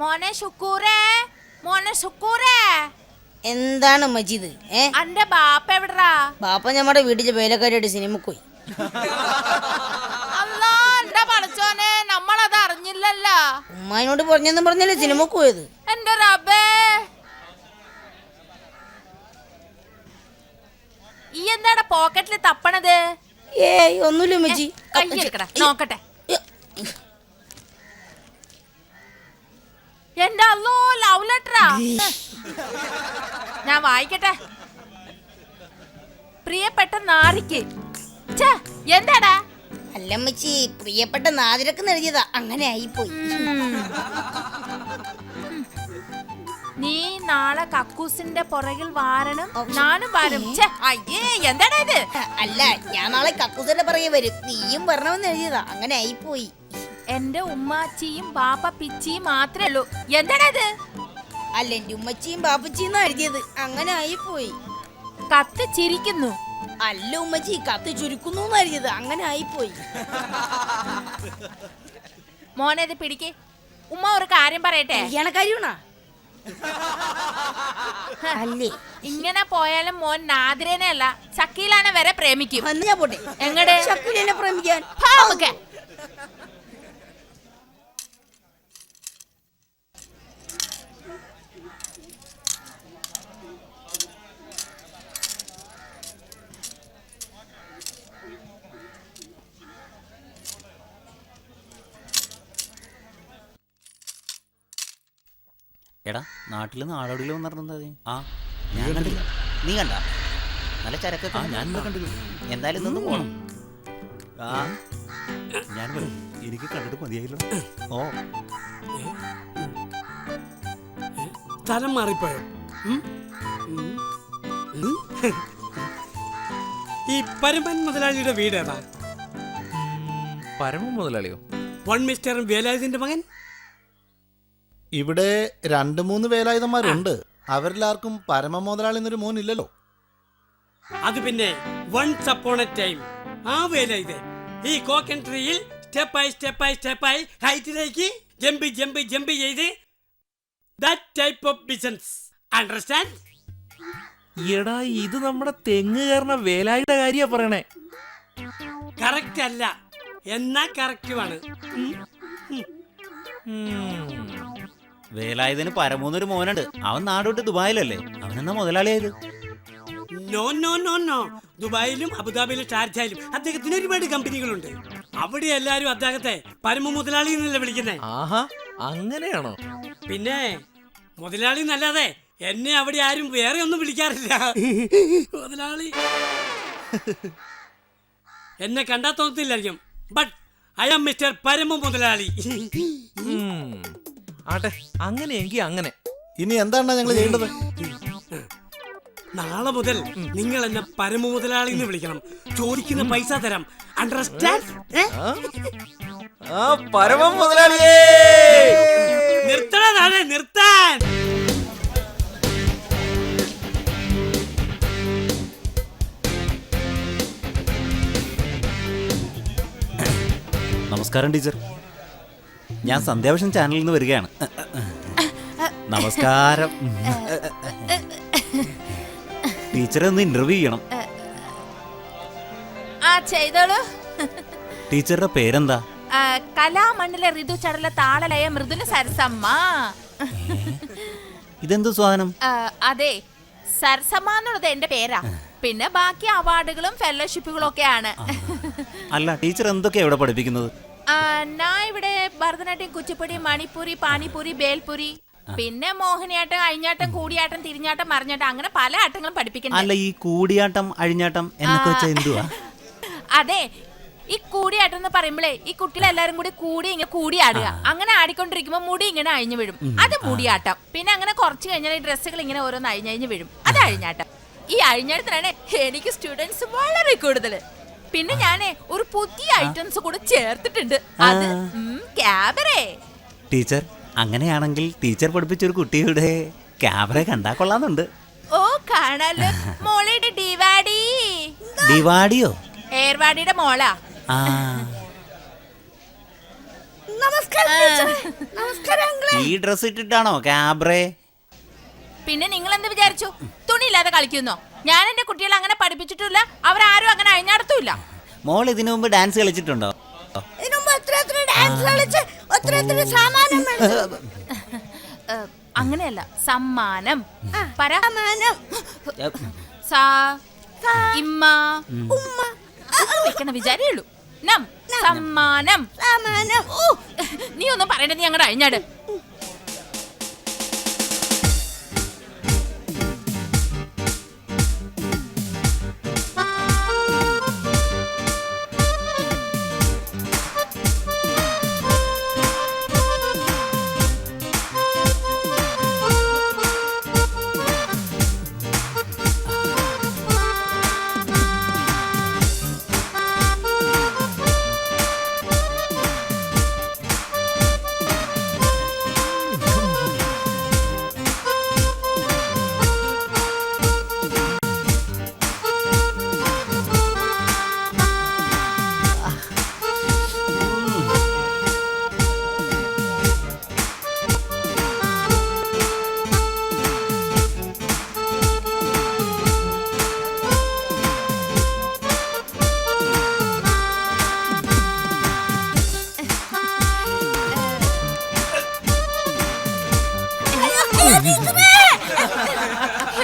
മോനെ ശുക്കൂറേ, മോനെ ശുക്കൂറേ. എന്താണ് മജീദ്? അന്റെ ബാപ്പ എവിടെടാ? ബാപ്പ നമ്മുടെ വീട്ടിലെ വേലക്കാരിയായിട്ട് സിനിമക്ക് പോയി. അല്ലാ എന്റെ പഠിച്ചോനെ, നമ്മളത് അറിഞ്ഞില്ലല്ലോ. ഉമ്മാനോട് പറഞ്ഞെന്ന് പറഞ്ഞല്ലേ സിനിമക്ക് പോയത്. എന്റെ റബ്ബേ, ഈ എന്താടാ പോക്കറ്റില് തപ്പണത്? ഏയ് ഒന്നുമില്ല മജി. കയ്യെടുക്കടാ നോക്കട്ടെ. എന്റെ അല്ലോ, ലവ് ലെറ്ററാ. ഞാൻ വായിക്കട്ടെ. പ്രിയപ്പെട്ട നാരിക്ക്. എന്താടാ? അല്ല മച്ചി, പ്രിയപ്പെട്ട നാദിരക്ക് എഴുതിയതാ, അങ്ങനെ ആയിപ്പോയി. നീ നാളെ കക്കൂസിന്റെ പുറകിൽ വാരണം, ഞാനും വരും. അയ്യേ, എന്താടാ ഇത്? അല്ല, ഞാൻ നാളെ കക്കൂസിന്റെ പുറകെ വരും, നീയും വരണമെന്ന് എഴുതിയതാ, അങ്ങനെ ആയിപ്പോയി. എന്റെ ഉമ്മാച്ചിയും ബാപ്പ പിച്ചിയും മാത്രമേ ഉള്ളൂ. എന്താടാ ഇത്? അല്ല, എന്റെ ഉമ്മച്ചിയും ബാപ്പച്ചിയും എഴുതിയത്, അങ്ങനെ ആയിപ്പോയി. കത്ത് ചിരിക്കുന്നു. അല്ല ഉമ്മച്ചി, കത്ത് ചുരുക്കുന്നു എഴുതിയത്, അങ്ങനെ ആയിപ്പോയി. മോനെ ഇത് പിടിക്ക്. ഉമ്മ ഒരു കാര്യം പറയട്ടെ. കാര്യമാണോ? അല്ലേ, ഇങ്ങനെ പോയാലും മോൻ നാദിരനെ അല്ല ഷക്കീലാനെ വരെ പ്രേമിക്കും. ഞാൻ പോട്ടെ. എങ്ങടെ ഷക്കീലിനെ പ്രേമിക്കാൻ? എടാ, നാട്ടില് നാടോടിയിലും നടന്നത്. ആ ഞാൻ കണ്ടില്ല. നീ കണ്ട? നല്ല ചരക്കൊക്കെ ഞാൻ കണ്ടില്ല. എന്തായാലും നിന്ന് പോണം. ആ ഞാൻ എനിക്ക് കണ്ടിട്ട് മതിയായില്ലോ. ഓ, സ്ഥലം മാറിപ്പോയോ? ഈ പരമൻ മുതലാളിയുടെ വീട് ഏതാ? പരമൻ മുതലാളിയോ? വൺ മിസ്റ്റർ വേലായുധന്റെ മകൻ. ഇവിടെ 2-3 വേലായുധന്മാരുണ്ട്. അവരിലാർക്കും പരമ മുതലാളി എന്നൊരു മോനില്ലല്ലോ. അത് പിന്നെ വൺസ് അപ്പോൺ എ ടൈം ആ വേലായുധൻ ഈ കോക്കൻ ട്രീയിൽ സ്റ്റെപ്പായി ഹൈറ്റിലേക്ക് ജമ്പ് ചെയ്ത് that type of business. Understand? എടാ, ഇത് നമ്മുടെ തെങ്ങ് കയറുന്ന വേലായുടെ കാര്യ പറയണേ. കറക്റ്റ് അല്ല, എന്നാ കറക്റ്റുമാണ്. വേലായുധന് പരമൂന്നൊരു മോനുണ്ട്. അവൻ നാടോട്ട് ദുബായിലല്ലേ. അവനെന്നാ മുതലാളിയായത്? നോ നോ നോ നോ ദുബായിലും അബുദാബിയിലും ഷാർജയിലും അദ്ദേഹത്തിന് ഒരുപാട് കമ്പനികളുണ്ട്. അവിടെ എല്ലാരും അദ്ദേഹത്തെ പരമ മുതലാളി എന്നല്ല വിളിക്കുന്നേ. ആഹാ, അങ്ങനെയാണോ? പിന്നെ മുതലാളി എന്നല്ലാതെ എന്നെ അവിടെ ആരും വേറെ ഒന്നും വിളിക്കാറില്ല. മുതലാളി എന്നെ കണ്ടാ തോന്നത്തില്ലായിരിക്കും, ബട്ട് ഐ ആം മിസ്റ്റർ പരമ മുതലാളി. ആട്ടെ, അങ്ങനെയെങ്കിൽ അങ്ങനെ. ഇനി എന്താണ് ഞങ്ങൾ ചെയ്യേണ്ടത്? നാളെ മുതൽ നിങ്ങൾ എന്നെ പരമ മുതലാളി എന്ന് വിളിക്കണം. ചോദിക്കുന്ന പൈസ തരാം. അണ്ടർസ്റ്റാൻഡ്? പരമം മുതലാളിയേ, നിർത്തണ നിർത്താൻ. നമസ്കാരം ടീച്ചർ, ഞാൻ സന്ധ്യാവിഷൻ ചാനലിൽ നിന്ന് വരികയാണ്. നമസ്കാരം. ടീച്ചറെ ഒന്ന് ഇന്റർവ്യൂ ചെയ്യണം. ചെയ്തോളൂ. ടീച്ചറുടെ പേരെന്താ? കലാമണ്ണിലെ ഋതു ചടല താളലയ മൃദുല സരസമ്മ. ഇതെന്തു സാധനം? അതെ, സരസമ്മ എന്നുള്ളത് എന്റെ പേരാ. പിന്നെ ബാക്കി അവാർഡുകളും ഫെലോഷിപ്പുകളും ഒക്കെയാണ്. അല്ല, ടീച്ചർ എന്തൊക്കെയാ ഇവിടെ പഠിപ്പിക്കുന്നത്? ഞാൻ ഇവിടെ ഭരതനാട്യം, കുച്ചിപ്പുടി, മണിപ്പൂരി, പാനിപ്പൂരി, ബേൽപൂരി, പിന്നെ മോഹിനിയാട്ടം, അഴിഞ്ഞാട്ടം, കൂടിയാട്ടം, തിരിഞ്ഞാട്ടം, മറിഞ്ഞാട്ടം, അങ്ങനെ പല ആട്ടങ്ങളും പഠിപ്പിക്കുന്നു. അല്ല, ഈ കൂടിയാട്ടം അഴിഞ്ഞാട്ടം എന്നൊക്കെ വെച്ചാൽ എന്തുവാ? അതെ, ഈ കൂടിയാട്ടം എന്ന് പറയുമ്പോഴേ ഈ കുട്ടികളെല്ലാരും കൂടി ഇങ്ങനെ കൂടിയാടുക. അങ്ങനെ ആടിക്കൊണ്ടിരിക്കുമ്പോ മുടി ഇങ്ങനെ അഴിഞ്ഞു വീഴും, അത് മുടിയാട്ടം. പിന്നെ അങ്ങനെ കുറച്ച് കഴിഞ്ഞാൽ ഈ ഡ്രസ്സുകൾ ഇങ്ങനെ ഓരോന്ന് അഴിഞ്ഞഴിഞ്ഞ് വീഴും, അത് അഴിഞ്ഞാട്ടം. ഈ അഴിഞ്ഞാട്ടത്തിനാണ് എനിക്ക് സ്റ്റുഡൻസ് വളരെ കൂടുതൽ. പിന്നെ ഞാനേ ഒരു പുതിയ ഐറ്റംസ് കൂടെ ചേർത്തിട്ടുണ്ട്, അത് ക്യാബറേ. ടീച്ചർ, അങ്ങനെയാണെങ്കിൽ ടീച്ചർ പഠിപ്പിച്ചൊരു കുട്ടിയുടെ ക്യാമറ കണ്ടാ കൊള്ളാന്നുണ്ട്. ഓ, കാണാലോ. മോളയുടെ ഡിവാഡി. ദിവാഡിയോ? ഏർവാടിയുടെ മോളാ. ആ, നമസ്കാരം. ഈ ഡ്രസ് ഇട്ടിട്ടാണോ ക്യാബ്രേ? പിന്നെ നിങ്ങൾ എന്ത് വിചാരിച്ചു? തുണിയില്ലാതെ കളിക്കുന്നോ? ഞാൻ എന്റെ കുട്ടികളെ അങ്ങനെ പഠിപ്പിച്ചിട്ടില്ല, അവരാരും അങ്ങനെ അഴിഞ്ഞാടത്തുമില്ല. മോൾ ഇതിനു മുമ്പ് ഡാൻസ് കളിച്ചിട്ടുണ്ടോ? അങ്ങനെയല്ല, സമ്മാനം പറ. ഇമ്മ ഉമ്മ വെക്കണ വിചാരിയുള്ളൂ. സമ്മാനം. നീ ഒന്നും പറയണ്ട, നീ അങ്ങോട്ട് അഴിഞ്ഞാട്.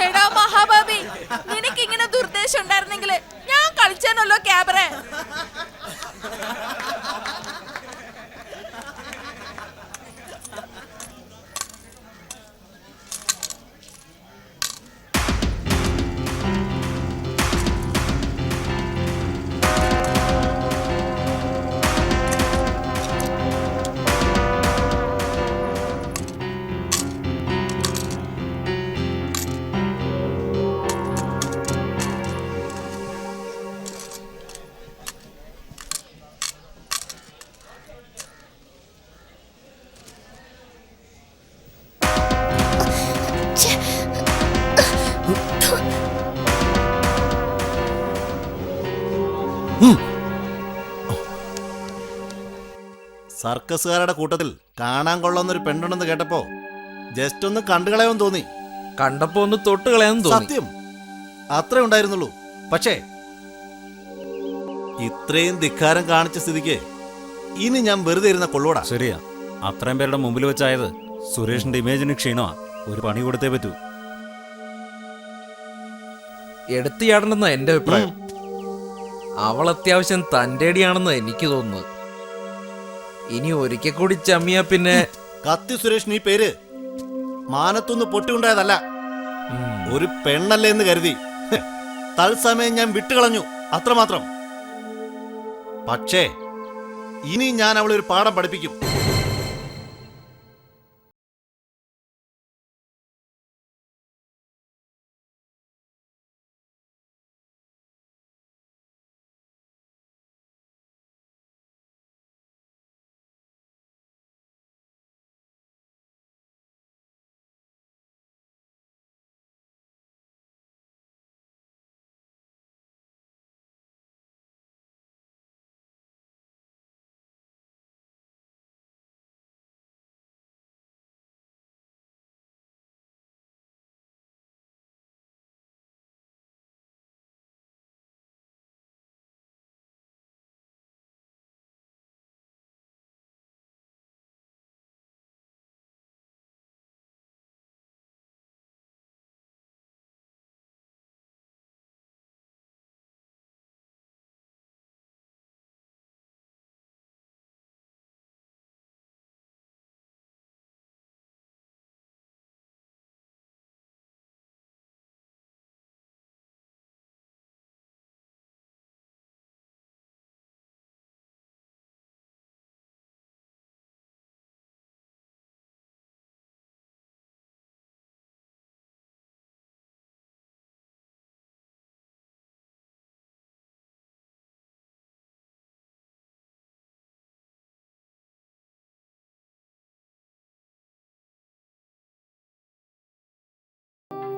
എടാ മഹാബാബി, നിനക്ക് ഇങ്ങനെ ദുർദ്ദേശം ഉണ്ടായിരുന്നെങ്കിൽ ഞാൻ കളിച്ചേനല്ലോ ക്യാബറെ. സർക്കസുകാരുടെ കൂട്ടത്തിൽ കാണാൻ കൊള്ളുന്നൊരു പെണ്ണുണ്ടെന്ന് കേട്ടപ്പോ ജസ്റ്റ് ഒന്ന് കണ്ടുകളയാൻ തോന്നി. കണ്ടപ്പോ ഒന്ന് തൊട്ട് കളയാന്ന് തോന്നി. സത്യം, അത്രേ ഉണ്ടായിരുന്നുള്ളൂ. പക്ഷേ ഇത്രയും ധിക്കാരം കാണിച്ച സ്ഥിതിക്ക് ഇനി ഞാൻ വെറുതെ ഇരുന്ന കൊള്ളൂടാ. ശരിയാ, അത്രയും പേരുടെ മുമ്പിൽ വെച്ചായത് സുരേഷിന്റെ ഇമേജിന് ക്ഷീണമാ. ഒരു പണി കൊടുത്തേ പറ്റൂ. എടുത്തു ചാടണമെന്ന എന്റെ അഭിപ്രായം. അവൾ അത്യാവശ്യം തന്റേടിയാണെന്ന് എനിക്ക് തോന്നുന്നത്. ഇനി ഒരിക്കൽ കൂടി ചമ്മിയാ പിന്നെ കത്തി സുരേഷ്, ഈ പേര് മാനത്തൊന്ന് പൊട്ടിയുണ്ടായതല്ല, ഒരു പെണ്ണല്ലേ എന്ന് കരുതി തത്സമയം ഞാൻ വിട്ടുകളഞ്ഞു, അത്രമാത്രം. പക്ഷേ ഇനി ഞാൻ അവളെ ഒരു പാഠം പഠിപ്പിക്കും.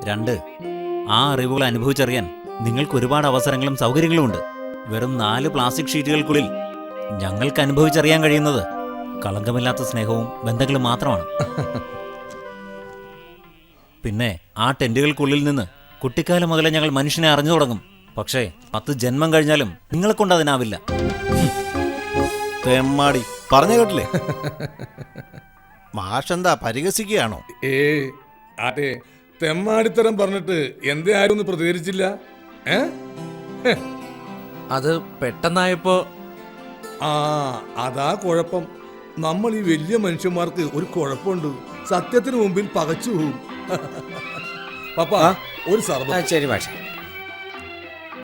രണ്ട്, ആ അറിവുകൾ അനുഭവിച്ചറിയാൻ നിങ്ങൾക്ക് ഒരുപാട് അവസരങ്ങളും സൗകര്യങ്ങളും ഉണ്ട്. വെറും 4 പ്ലാസ്റ്റിക് ഷീറ്റുകൾക്കുള്ളിൽ ഞങ്ങൾക്ക് അനുഭവിച്ചറിയാൻ കഴിയുന്നത് കളങ്കമില്ലാത്ത സ്നേഹവും ബന്ധങ്ങളും മാത്രമാണ്. പിന്നെ ആ ടെന്റുകൾക്കുള്ളിൽ നിന്ന് കുട്ടിക്കാലം മുതലേ ഞങ്ങൾ മനുഷ്യനെ അറിഞ്ഞു തുടങ്ങും. പക്ഷേ 10 ജന്മം കഴിഞ്ഞാലും നിങ്ങളെ കൊണ്ട് അതിനാവില്ല. തെമ്മാടി പറഞ്ഞു കേട്ടില്ലേ? മാഷെന്താ പരിഹസിക്കുകയാണോ? അതെ, തെമ്മാടിത്തരം പറഞ്ഞിട്ട് എന്തേ ആരും ഒന്നും പ്രതികരിച്ചില്ല? അത് പെട്ടെന്നായപ്പോ അതാ കുഴപ്പം. നമ്മൾ ഈ വലിയ മനുഷ്യന്മാർക്ക് ഒരു കുഴപ്പമുണ്ട്, സത്യത്തിന് മുമ്പിൽ പകച്ചു പോകും. പപ്പ ഒരു സർവ. ശരി പക്ഷേ